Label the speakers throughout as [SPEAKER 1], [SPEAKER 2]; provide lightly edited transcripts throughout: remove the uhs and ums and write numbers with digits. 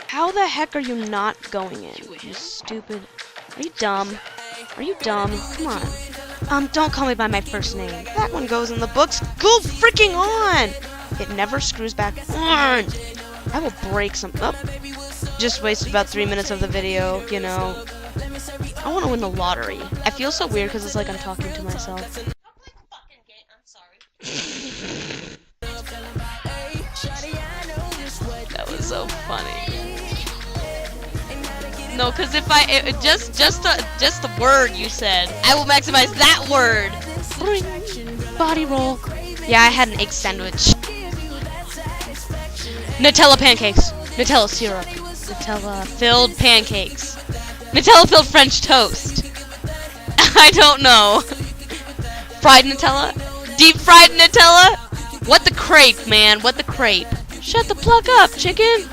[SPEAKER 1] How the heck are you not going in? You stupid. Are you dumb? Are you dumb? Come on. Don't call me by my first name. That one goes in the books. Go freaking on! It never screws back on. I will break some. Oh. Just wasted about 3 minutes of the video, you know. I want to win the lottery. I feel so weird because it's like I'm talking to myself.
[SPEAKER 2] Don't play the fucking game. I'm sorry.
[SPEAKER 1] That was so funny. No, because if just the word you said, I will maximize that word. Body roll. Yeah, I had an egg sandwich. Nutella pancakes. Nutella syrup. Nutella filled pancakes. Nutella filled French toast. I don't know. Fried Nutella? Deep fried Nutella? What the crepe, man? What the crepe? Shut the plug up, chicken.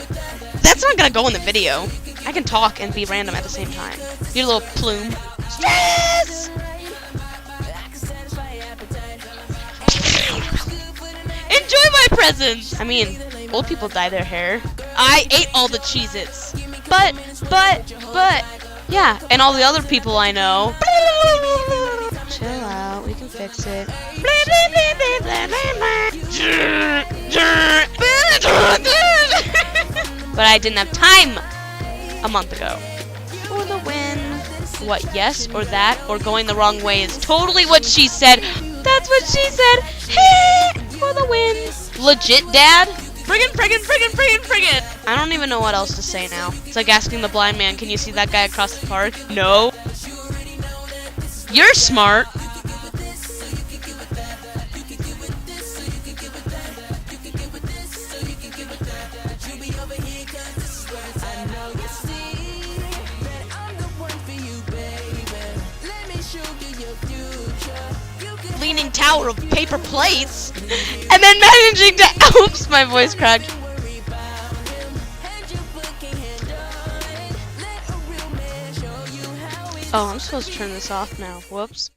[SPEAKER 1] That's not gonna go in the video. I can talk and be random at the same time. You little plume. Stress! Enjoy my presents! I mean, old people dye their hair. I ate all the Cheez-Its. But, yeah, and all the other people I know. Chill out, we can fix it. But I didn't have time a month ago. For the win. What, yes or that or going the wrong way is totally what she said. That's what she said. Hey, for the win. Legit, Dad? Friggin'. I don't even know what else to say now. It's like asking the blind man, can you see that guy across the park? No. You're smart. Leaning tower of paper plates, and then managing to oops, my voice cracked. Oh, I'm supposed to turn this off now. Whoops.